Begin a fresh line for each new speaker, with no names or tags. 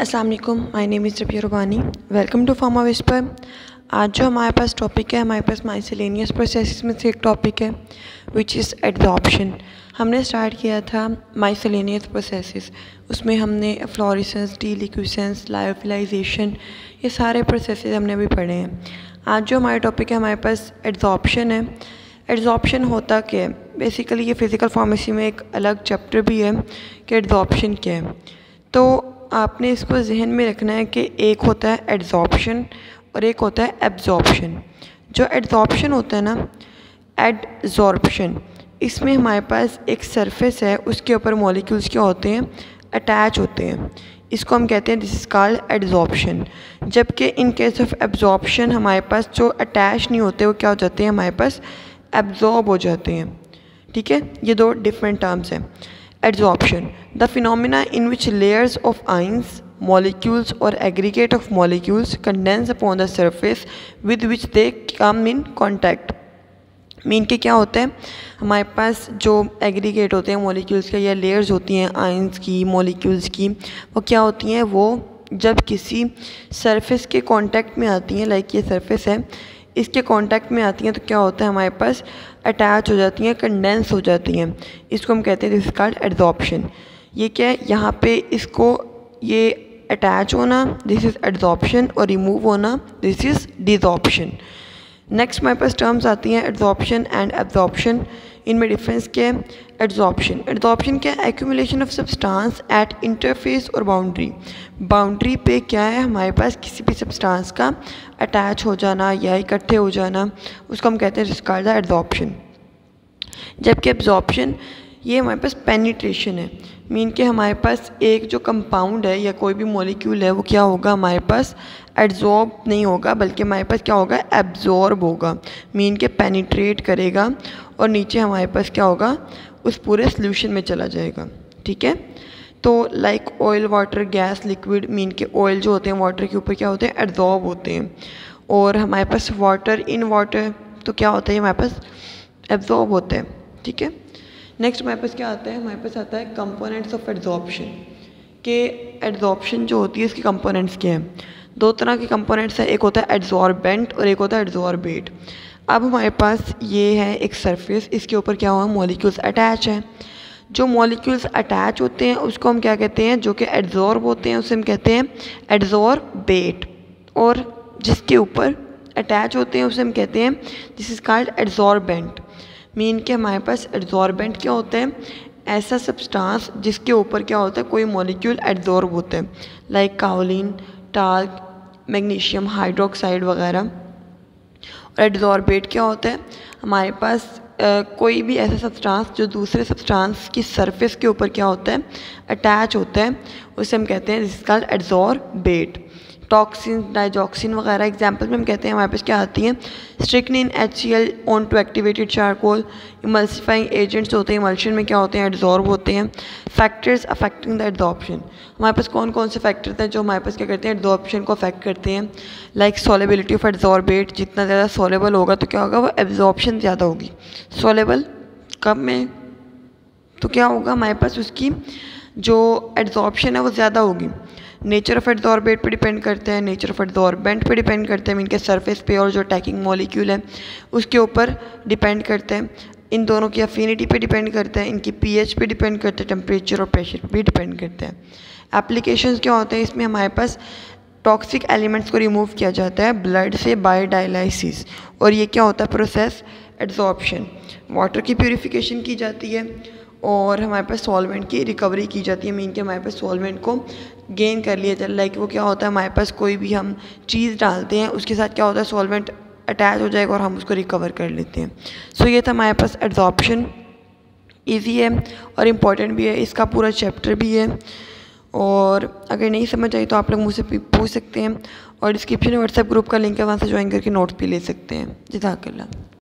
अस्सलाम वालेकुम, my name is Rabia Rubani. Welcome to Pharma Whisper. आज जो हमारे पास टॉपिक है, हमारे पास माइसेलेनियस प्रोसेसेस में से एक टॉपिक है विच इज़ एडजॉर्प्शन। हमने स्टार्ट किया था माइसेलेनियस प्रोसेसेस, उसमें हमने फ्लोरेसेंस, डीलिक्विसेंस, लायोफिलाइजेशन, ये सारे प्रोसेसेस हमने अभी पढ़े हैं। आज जो हमारा टॉपिक है, हमारे पास एडजॉर्प्शन है। एडजॉर्प्शन होता क्या है? बेसिकली ये फ़िज़िकल फार्मेसी में एक अलग चैप्टर भी है कि एडजॉर्प्शन क्या है। तो आपने इसको जहन में रखना है कि एक होता है एडजॉर्प्शन और एक होता है एब्जॉर्प्शन। जो एडजॉर्प्शन होता है ना, एडजॉर्प्शन, इसमें हमारे पास एक सरफेस है, उसके ऊपर मॉलिक्यूल्स क्या होते हैं, अटैच होते हैं। इसको हम कहते हैं दिस इज़ कॉल्ड एडजॉर्प्शन। जबकि इन केस ऑफ एब्जॉर्प्शन हमारे पास जो अटैच नहीं होते वो क्या हो जाते हैं, हमारे पास एब्जॉर्ब हो जाते हैं। ठीक है, ये दो डिफरेंट टर्म्स हैं। Adsorption, the phenomena in which layers of ions, molecules or aggregate of molecules condense upon the surface with which they come in contact। Mean के क्या होता है, हमारे पास जो एग्रीगेट होते हैं मॉलिक्यूल्स के या लेयर्स होती हैं आयंस की, मॉलिक्यूल्स की, वो क्या होती हैं, वो जब किसी सरफेस के कांटेक्ट में आती हैं, लाइक ये सरफेस है, इसके कांटेक्ट में आती हैं तो क्या होता है, हमारे पास अटैच हो जाती हैं, कंडेंस हो जाती हैं। इसको हम कहते हैं दिस इज कॉल्ड एडजॉर्प्शन। ये क्या है, यहाँ पे इसको ये अटैच होना दिस इज़ एडजॉर्प्शन और रिमूव होना दिस इज़ डिजॉर्प्शन। नेक्स्ट हमारे पास टर्म्स आती हैं एडजॉर्प्शन एंड एब्जॉर्प्शन। इनमें डिफरेंस क्या है? एडजॉर्प्शन क्या है? Accumulation of substance eight interface और बाउंड्री। बाउंड्री पे क्या है, हमारे पास किसी भी सब्सटेंस का अटैच हो जाना या इकट्ठे हो जाना, उसको हम कहते हैं this is called the adsorption. जबकि एब्जॉर्प्शन ये हमारे पास पेनिट्रेशन है। मीन के हमारे पास एक जो कंपाउंड है या कोई भी मॉलिक्यूल है वो क्या होगा, हमारे पास एड्जॉर्ब नहीं होगा बल्कि हमारे पास क्या होगा, एब्जॉर्ब होगा। मीन के पेनिट्रेट करेगा और नीचे हमारे पास क्या होगा, उस पूरे सोल्यूशन में चला जाएगा। ठीक है, तो like oil, water, gas, liquid, mean के ऑयल जो होते हैं वाटर के ऊपर क्या होते हैं, एड्जॉर्ब होते हैं। और हमारे पास वाटर इन वाटर तो क्या होता है, हमारे पास एब्जॉर्ब होते हैं। ठीक है, नेक्स्ट हमारे पास क्या आता है, हमारे पास आता है कंपोनेंट्स ऑफ एडजॉर्प्शन। के एडजॉर्प्शन जो होती है इसके कंपोनेंट्स क्या हैं? दो तरह के कंपोनेंट्स हैं, एक होता है एडजॉर्बेंट और एक होता है एडजॉर्बेट। अब हमारे पास ये है एक सरफेस, इसके ऊपर क्या हुआ, मॉलिक्यूल्स अटैच हैं। जो मॉलिक्यूल्स अटैच होते हैं उसको हम क्या कहते हैं, जो कि एडजॉर्ब होते हैं उसे हम कहते हैं एडजॉर्बेट। और जिसके ऊपर अटैच होते हैं उसे हम कहते हैं this is called adsorbent. Mean के हमारे पास एडजॉर्बेंट क्या होता है, ऐसा सब्सटेंस जिसके ऊपर क्या होता है, कोई मॉलिक्यूल एडजॉर्ब होते हैं, like kaolin, talc, magnesium hydroxide वगैरह। और एडजॉर्बेट क्या होता है, हमारे पास कोई भी ऐसा सब्सटेंस जो दूसरे सब्सटेंस की सरफेस के ऊपर क्या होता है, अटैच होता है, उसे हम कहते हैं this is called adsorbate. Toxin, digoxin वगैरह एग्जाम्पल में हम कहते हैं हमारे पास क्या आती हैं, strychnine, HCl on to activated charcoal. Emulsifying agents होते हैं, इमल्शन में क्या होते हैं, एडजॉर्ब होते हैं। फैक्टर्स अफेक्टिंग द एडजॉर्प्शन, हमारे पास कौन कौन से फैक्टर्स हैं जो हमारे पास क्या करते हैं, एडजॉर्प्शन को अफेक्ट करते हैं। लाइक सॉलेबिलिटी ऑफ एडजॉर्बेट, जितना ज़्यादा सॉलेबल होगा तो क्या होगा, वो एब्जॉर्प्शन ज़्यादा होगी। सॉलेबल कब में तो क्या होगा, हमारे पास उसकी जो एडजॉर्प्शन है वो ज़्यादा होगी। नेचर ऑफ एडजॉर्बेट पे डिपेंड करते हैं, नेचर ऑफ एडजॉर्बेंट पे डिपेंड करते हैं, इनके सरफेस पे और जो अटैकिंग मॉलिक्यूल है उसके ऊपर डिपेंड करते हैं। इन दोनों की अफिनिटी पे डिपेंड करते हैं, इनकी pH पे डिपेंड करते हैं, टेम्परेचर और प्रेशर पे भी डिपेंड करते हैं। एप्लीकेशंस क्या होते हैं, इसमें हमारे पास टॉक्सिक एलिमेंट्स को रिमूव किया जाता है ब्लड से बाय डायलाइसिस, और ये क्या होता है, प्रोसेस एडजॉर्प्शन। वाटर की प्योरीफिकेशन की जाती है और हमारे पास सॉल्वेंट की रिकवरी की जाती है। मीन के हमारे पास सॉल्वेंट को गेन कर लिया जाए, लाइक वो क्या होता है, हमारे पास कोई भी हम चीज़ डालते हैं उसके साथ क्या होता है, सॉल्वेंट अटैच हो जाएगा और हम उसको रिकवर कर लेते हैं। सो ये था हमारे पास एडजॉर्प्शन। ईजी है और इम्पॉर्टेंट भी है, इसका पूरा चैप्टर भी है, और अगर नहीं समझ आई तो आप लोग मुझसे पूछ सकते हैं, और डिस्क्रिप्शन में व्हाट्सएप ग्रुप का लिंक है, वहाँ से ज्वाइन करके नोट्स भी ले सकते हैं। जज़ाकल्लाह।